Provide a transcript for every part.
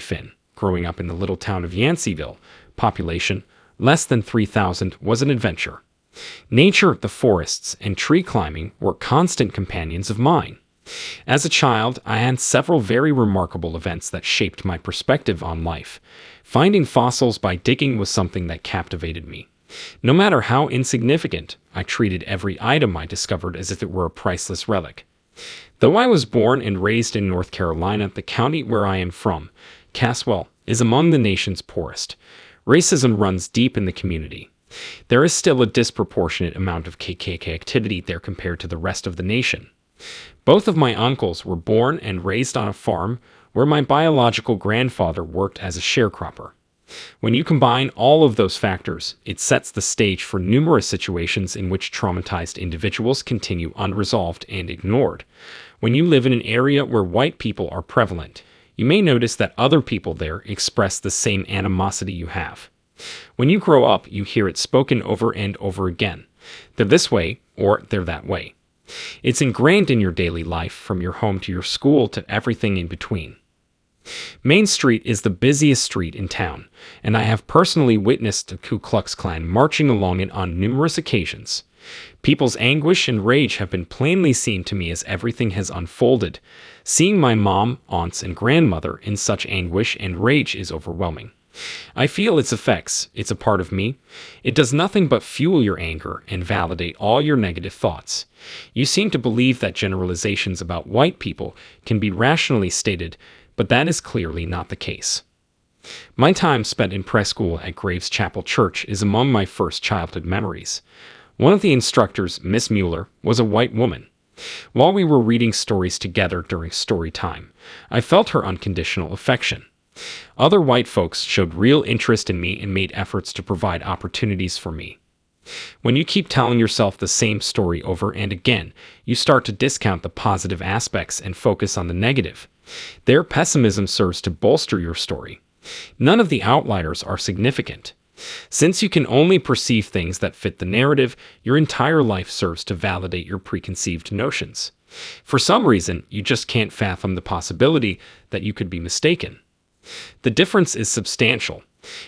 Finn. Growing up in the little town of Yanceyville, population less than 3,000, was an adventure. Nature, the forests, and tree climbing were constant companions of mine. As a child, I had several very remarkable events that shaped my perspective on life. Finding fossils by digging was something that captivated me. No matter how insignificant, I treated every item I discovered as if it were a priceless relic. Though I was born and raised in North Carolina, the county where I am from, Caswell, is among the nation's poorest. Racism runs deep in the community. There is still a disproportionate amount of KKK activity there compared to the rest of the nation. Both of my uncles were born and raised on a farm where my biological grandfather worked as a sharecropper. When you combine all of those factors, it sets the stage for numerous situations in which traumatized individuals continue unresolved and ignored. When you live in an area where white people are prevalent, you may notice that other people there express the same animosity you have. When you grow up, you hear it spoken over and over again. They're this way, or they're that way. It's ingrained in your daily life, from your home to your school to everything in between. Main Street is the busiest street in town, and I have personally witnessed the Ku Klux Klan marching along it on numerous occasions. People's anguish and rage have been plainly seen to me as everything has unfolded. Seeing my mom, aunts, and grandmother in such anguish and rage is overwhelming. I feel its effects. It's a part of me. It does nothing but fuel your anger and validate all your negative thoughts. You seem to believe that generalizations about white people can be rationally stated, but that is clearly not the case. My time spent in preschool at Graves Chapel Church is among my first childhood memories. One of the instructors, Miss Mueller, was a white woman. While we were reading stories together during story time, I felt her unconditional affection. Other white folks showed real interest in me and made efforts to provide opportunities for me. When you keep telling yourself the same story over and again, you start to discount the positive aspects and focus on the negative. Their pessimism serves to bolster your story. None of the outliers are significant. Since you can only perceive things that fit the narrative, your entire life serves to validate your preconceived notions. For some reason, you just can't fathom the possibility that you could be mistaken. The difference is substantial.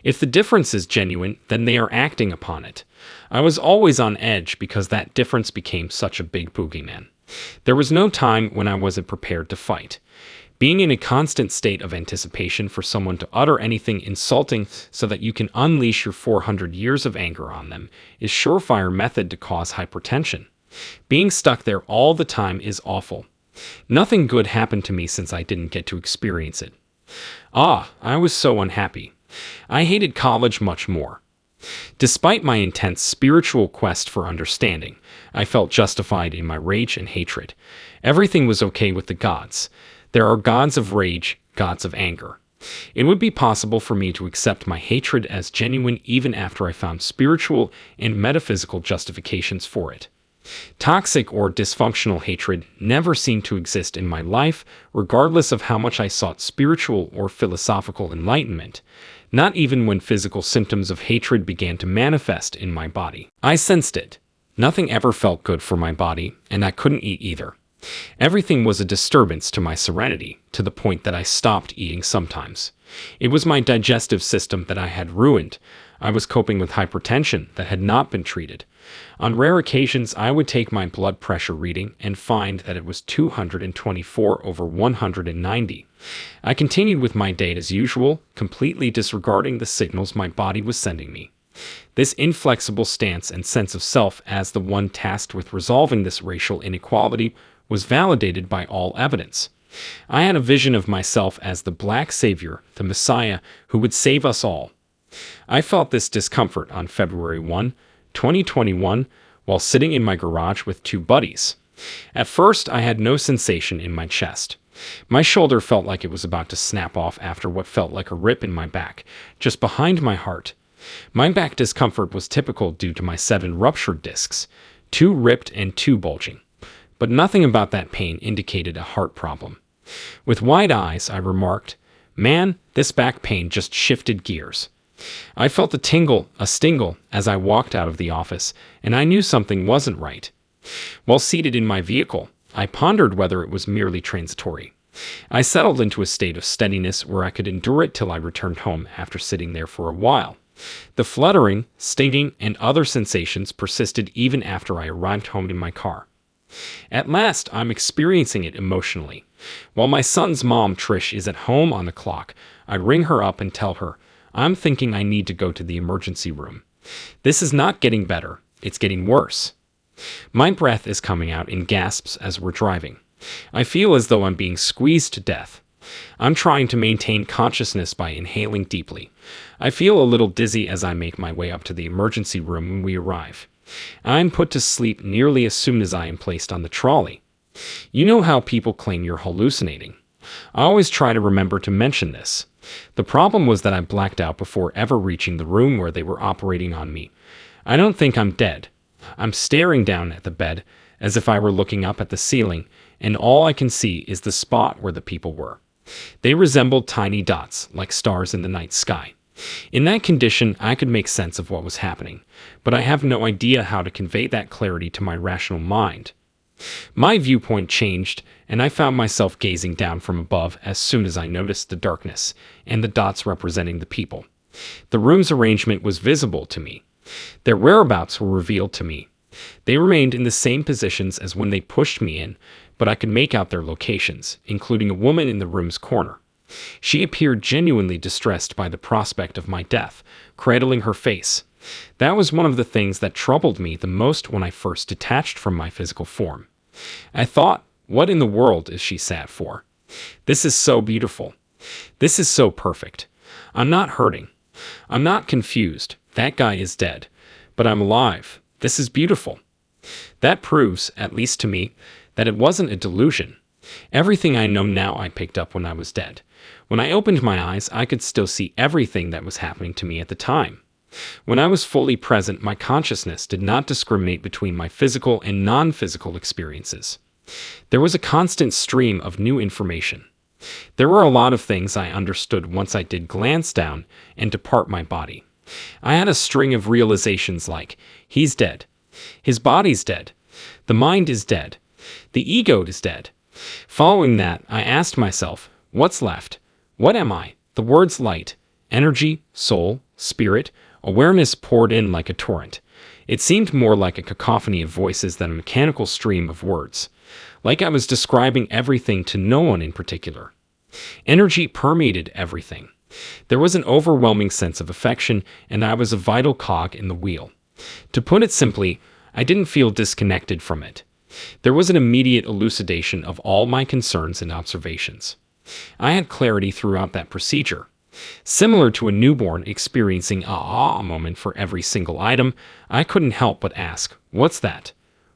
If the difference is genuine, then they are acting upon it. I was always on edge because that difference became such a big boogeyman. There was no time when I wasn't prepared to fight. Being in a constant state of anticipation for someone to utter anything insulting so that you can unleash your 400 years of anger on them is a surefire method to cause hypertension. Being stuck there all the time is awful. Nothing good happened to me since I didn't get to experience it. I was so unhappy. I hated college much more. Despite my intense spiritual quest for understanding, I felt justified in my rage and hatred. Everything was okay with the gods. There are gods of rage, gods of anger. It would be possible for me to accept my hatred as genuine even after I found spiritual and metaphysical justifications for it. Toxic or dysfunctional hatred never seemed to exist in my life, regardless of how much I sought spiritual or philosophical enlightenment, not even when physical symptoms of hatred began to manifest in my body. I sensed it. Nothing ever felt good for my body, and I couldn't eat either. Everything was a disturbance to my serenity, to the point that I stopped eating sometimes. It was my digestive system that I had ruined. I was coping with hypertension that had not been treated. On rare occasions, I would take my blood pressure reading and find that it was 224/190. I continued with my day as usual, completely disregarding the signals my body was sending me. This inflexible stance and sense of self as the one tasked with resolving this racial inequality was validated by all evidence. I had a vision of myself as the black savior, the Messiah, who would save us all. I felt this discomfort on February 1, 2021, while sitting in my garage with two buddies. At first, I had no sensation in my chest. My shoulder felt like it was about to snap off after what felt like a rip in my back, just behind my heart. My back discomfort was typical due to my 7 ruptured discs, 2 ripped and 2 bulging. But nothing about that pain indicated a heart problem. With wide eyes, I remarked, "Man, this back pain just shifted gears." I felt a tingle, a stingle, as I walked out of the office, and I knew something wasn't right. While seated in my vehicle, I pondered whether it was merely transitory. I settled into a state of steadiness where I could endure it till I returned home after sitting there for a while. The fluttering, stinging, and other sensations persisted even after I arrived home in my car. At last, I'm experiencing it emotionally. While my son's mom, Trish, is at home on the clock, I ring her up and tell her, I'm thinking I need to go to the emergency room. This is not getting better, it's getting worse. My breath is coming out in gasps as we're driving. I feel as though I'm being squeezed to death. I'm trying to maintain consciousness by inhaling deeply. I feel a little dizzy as I make my way up to the emergency room when we arrive. I'm put to sleep nearly as soon as I am placed on the trolley. You know how people claim you're hallucinating. I always try to remember to mention this. The problem was that I blacked out before ever reaching the room where they were operating on me. I don't think I'm dead. I'm staring down at the bed as if I were looking up at the ceiling, and all I can see is the spot where the people were. They resembled tiny dots, like stars in the night sky. In that condition, I could make sense of what was happening, but I have no idea how to convey that clarity to my rational mind. My viewpoint changed, and I found myself gazing down from above as soon as I noticed the darkness and the dots representing the people. The room's arrangement was visible to me. Their whereabouts were revealed to me. They remained in the same positions as when they pushed me in, but I could make out their locations, including a woman in the room's corner. She appeared genuinely distressed by the prospect of my death, cradling her face. That was one of the things that troubled me the most when I first detached from my physical form. I thought, what in the world is she sad for? This is so beautiful. This is so perfect. I'm not hurting. I'm not confused. That guy is dead. But I'm alive. This is beautiful. That proves, at least to me, that it wasn't a delusion. Everything I know now I picked up when I was dead. When I opened my eyes, I could still see everything that was happening to me at the time. When I was fully present, my consciousness did not discriminate between my physical and non-physical experiences. There was a constant stream of new information. There were a lot of things I understood once I did glance down and depart my body. I had a string of realizations like, he's dead. His body's dead. The mind is dead. The ego is dead. Following that, I asked myself, what's left? What am I? The words light, energy, soul, spirit, awareness poured in like a torrent. It seemed more like a cacophony of voices than a mechanical stream of words, like I was describing everything to no one in particular. Energy permeated everything. There was an overwhelming sense of affection, and I was a vital cog in the wheel. To put it simply, I didn't feel disconnected from it. There was an immediate elucidation of all my concerns and observations. I had clarity throughout that procedure. Similar to a newborn experiencing a ah moment for every single item, I couldn't help but ask, what's that?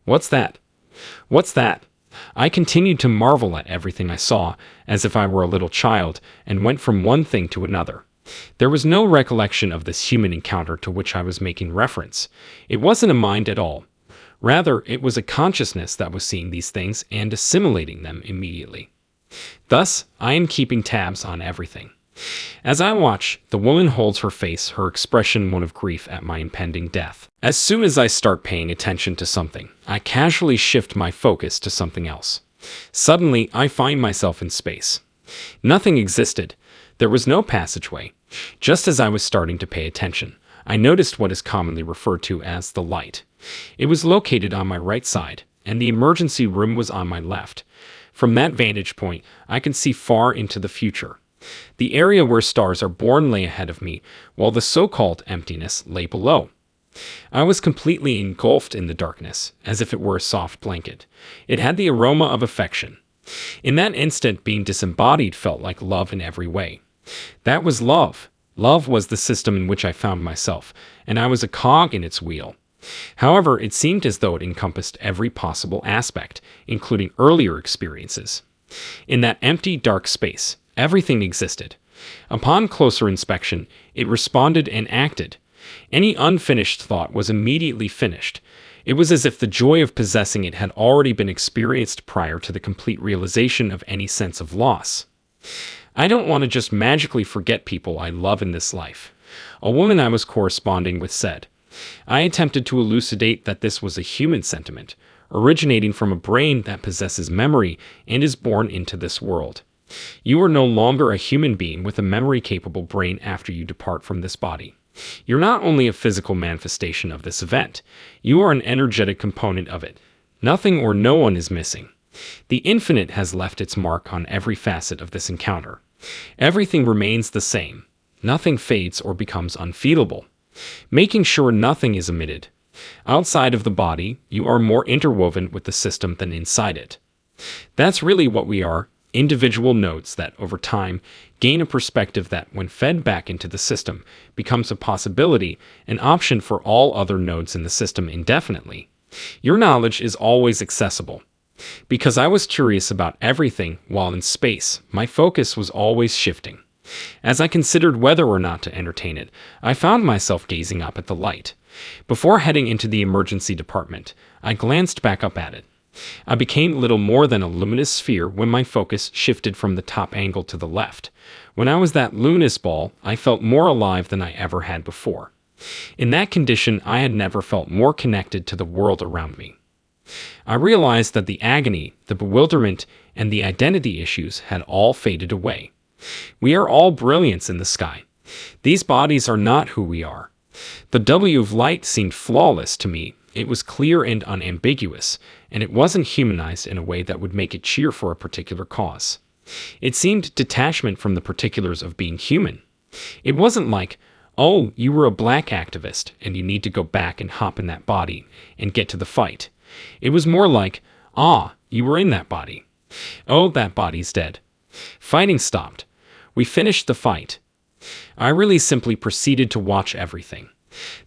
What's that? What's that? I continued to marvel at everything I saw, as if I were a little child, and went from one thing to another. There was no recollection of this human encounter to which I was making reference. It wasn't a mind at all. Rather, it was a consciousness that was seeing these things and assimilating them immediately. Thus, I am keeping tabs on everything. As I watch, the woman holds her face, her expression one of grief at my impending death. As soon as I start paying attention to something, I casually shift my focus to something else. Suddenly, I find myself in space. Nothing existed. There was no passageway. Just as I was starting to pay attention, I noticed what is commonly referred to as the light. It was located on my right side, and the emergency room was on my left. From that vantage point, I could see far into the future. The area where stars are born lay ahead of me, while the so-called emptiness lay below. I was completely engulfed in the darkness, as if it were a soft blanket. It had the aroma of affection. In that instant, being disembodied felt like love in every way. That was love. Love was the system in which I found myself, and I was a cog in its wheel. However, it seemed as though it encompassed every possible aspect, including earlier experiences. In that empty, dark space, everything existed. Upon closer inspection, it responded and acted. Any unfinished thought was immediately finished. It was as if the joy of possessing it had already been experienced prior to the complete realization of any sense of loss. I don't want to just magically forget people I love in this life. A woman I was corresponding with said. I attempted to elucidate that this was a human sentiment. originating from a brain that possesses memory and is born into this world. You are no longer a human being with a memory-capable brain after you depart from this body. You're not only a physical manifestation of this event, you are an energetic component of it. Nothing or no one is missing. The infinite has left its mark on every facet of this encounter. Everything remains the same. Nothing fades or becomes unfeelable, making sure nothing is omitted. Outside of the body, you are more interwoven with the system than inside it. That's really what we are, individual nodes that, over time, gain a perspective that, when fed back into the system, becomes a possibility, an option for all other nodes in the system indefinitely. Your knowledge is always accessible. Because I was curious about everything while in space, my focus was always shifting. As I considered whether or not to entertain it, I found myself gazing up at the light. Before heading into the emergency department, I glanced back up at it. I became little more than a luminous sphere when my focus shifted from the top angle to the left. When I was that luminous ball, I felt more alive than I ever had before. In that condition, I had never felt more connected to the world around me. I realized that the agony, the bewilderment, and the identity issues had all faded away. We are all brilliance in the sky. These bodies are not who we are. The W of light seemed flawless to me. It was clear and unambiguous, and it wasn't humanized in a way that would make it cheer for a particular cause. It seemed detachment from the particulars of being human. It wasn't like, oh, you were a black activist, and you need to go back and hop in that body and get to the fight. It was more like, ah, you were in that body. Oh, that body's dead. Fighting stopped. We finished the fight. I really simply proceeded to watch everything.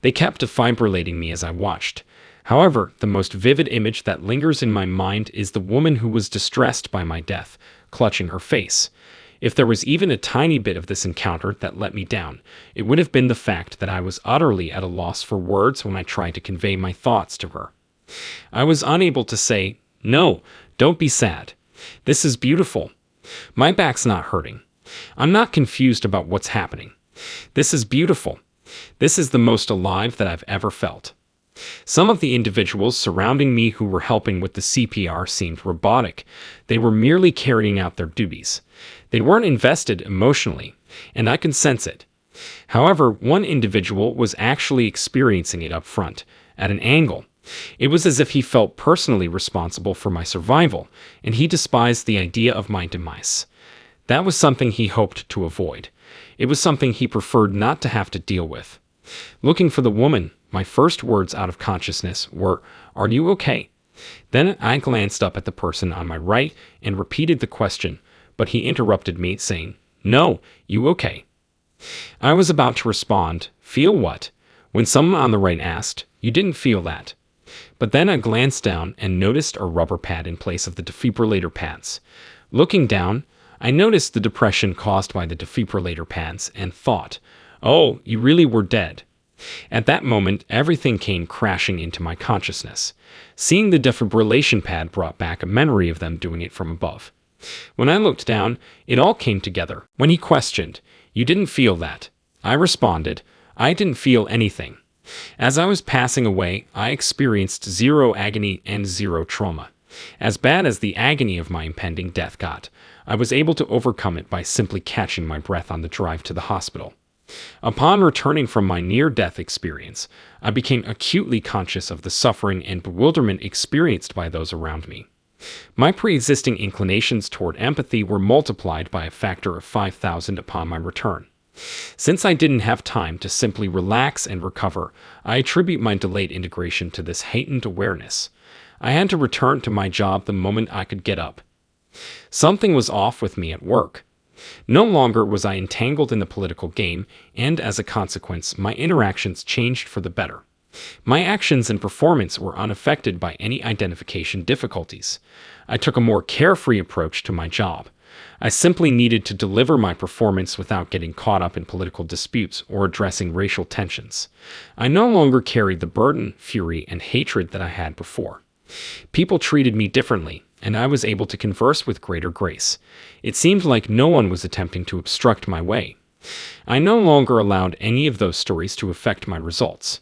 They kept defibrillating me as I watched. However, the most vivid image that lingers in my mind is the woman who was distressed by my death, clutching her face. If there was even a tiny bit of this encounter that let me down, it would have been the fact that I was utterly at a loss for words when I tried to convey my thoughts to her. I was unable to say, no, don't be sad. This is beautiful. My back's not hurting. I'm not confused about what's happening. This is beautiful. This is the most alive that I've ever felt. Some of the individuals surrounding me who were helping with the CPR seemed robotic. They were merely carrying out their duties. They weren't invested emotionally, and I could sense it. However, one individual was actually experiencing it up front, at an angle. It was as if he felt personally responsible for my survival, and he despised the idea of my demise. That was something he hoped to avoid. It was something he preferred not to have to deal with. Looking for the woman, my first words out of consciousness were, "Are you okay?" Then I glanced up at the person on my right and repeated the question, but he interrupted me, saying, "No, you okay?" I was about to respond, "Feel what?" when someone on the right asked, "You didn't feel that." But then I glanced down and noticed a rubber pad in place of the defibrillator pads. Looking down, I noticed the depression caused by the defibrillator pads and thought, oh, you really were dead. At that moment, everything came crashing into my consciousness. Seeing the defibrillation pad brought back a memory of them doing it from above. When I looked down, it all came together. When he questioned, "You didn't feel that?" I responded, "I didn't feel anything." As I was passing away, I experienced zero agony and zero trauma. As bad as the agony of my impending death got, I was able to overcome it by simply catching my breath on the drive to the hospital. Upon returning from my near-death experience, I became acutely conscious of the suffering and bewilderment experienced by those around me. My pre-existing inclinations toward empathy were multiplied by a factor of 5,000 upon my return. Since I didn't have time to simply relax and recover, I attribute my delayed integration to this heightened awareness. I had to return to my job the moment I could get up. Something was off with me at work. No longer was I entangled in the political game, and as a consequence, my interactions changed for the better. My actions and performance were unaffected by any identification difficulties. I took a more carefree approach to my job. I simply needed to deliver my performance without getting caught up in political disputes or addressing racial tensions. I no longer carried the burden, fury, and hatred that I had before. People treated me differently, and I was able to converse with greater grace. It seemed like no one was attempting to obstruct my way. I no longer allowed any of those stories to affect my results.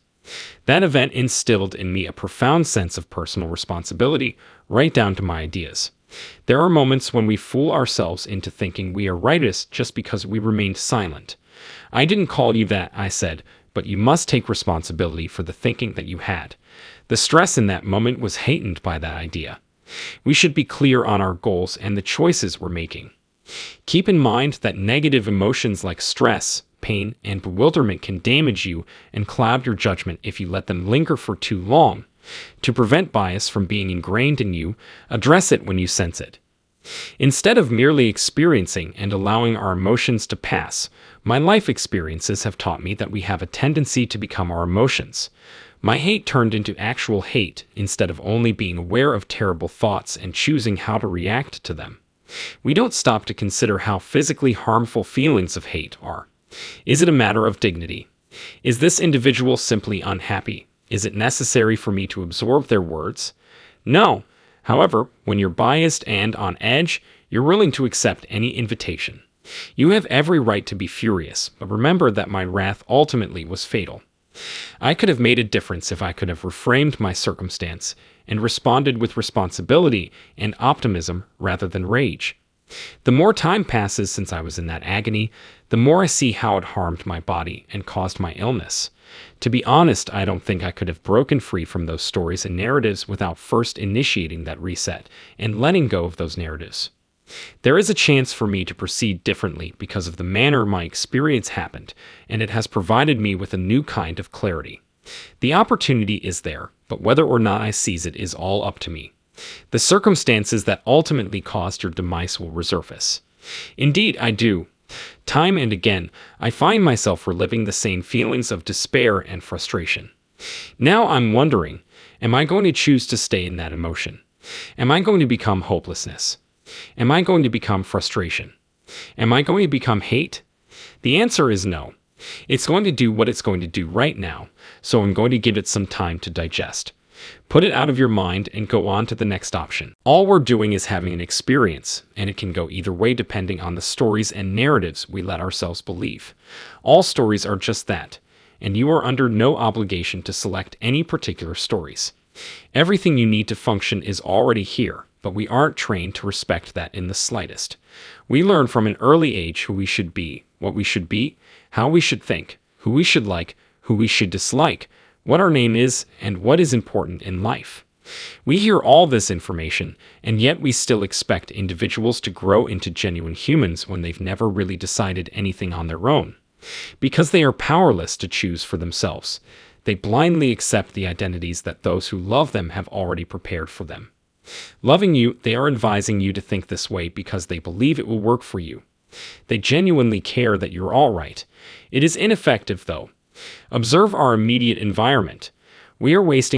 That event instilled in me a profound sense of personal responsibility, right down to my ideas. There are moments when we fool ourselves into thinking we are rightist just because we remained silent. I didn't call you that, I said, but you must take responsibility for the thinking that you had. The stress in that moment was heightened by that idea. We should be clear on our goals and the choices we're making. Keep in mind that negative emotions like stress, pain, and bewilderment can damage you and cloud your judgment if you let them linger for too long. To prevent bias from being ingrained in you, address it when you sense it. Instead of merely experiencing and allowing our emotions to pass, my life experiences have taught me that we have a tendency to become our emotions. My hate turned into actual hate instead of only being aware of terrible thoughts and choosing how to react to them. We don't stop to consider how physically harmful feelings of hate are. Is it a matter of dignity? Is this individual simply unhappy? Is it necessary for me to absorb their words? No. However, when you're biased and on edge, you're willing to accept any invitation. You have every right to be furious, but remember that my wrath ultimately was fatal. I could have made a difference if I could have reframed my circumstance and responded with responsibility and optimism rather than rage. The more time passes since I was in that agony, the more I see how it harmed my body and caused my illness. To be honest, I don't think I could have broken free from those stories and narratives without first initiating that reset and letting go of those narratives. There is a chance for me to proceed differently because of the manner my experience happened, and it has provided me with a new kind of clarity. The opportunity is there, but whether or not I seize it is all up to me. The circumstances that ultimately caused your demise will resurface. Indeed, I do. Time and again, I find myself reliving the same feelings of despair and frustration. Now I'm wondering, am I going to choose to stay in that emotion? Am I going to become hopelessness? Am I going to become frustration? Am I going to become hate? The answer is no. It's going to do what it's going to do right now, so I'm going to give it some time to digest. Put it out of your mind and go on to the next option. All we're doing is having an experience, and it can go either way depending on the stories and narratives we let ourselves believe. All stories are just that, and you are under no obligation to select any particular stories. Everything you need to function is already here, but we aren't trained to respect that in the slightest. We learn from an early age who we should be, what we should be, how we should think, who we should like, who we should dislike, what our name is, and what is important in life. We hear all this information, and yet we still expect individuals to grow into genuine humans when they've never really decided anything on their own. Because they are powerless to choose for themselves, they blindly accept the identities that those who love them have already prepared for them. Loving you, they are advising you to think this way because they believe it will work for you. They genuinely care that you're all right. It is ineffective, though. Observe our immediate environment. We are wasting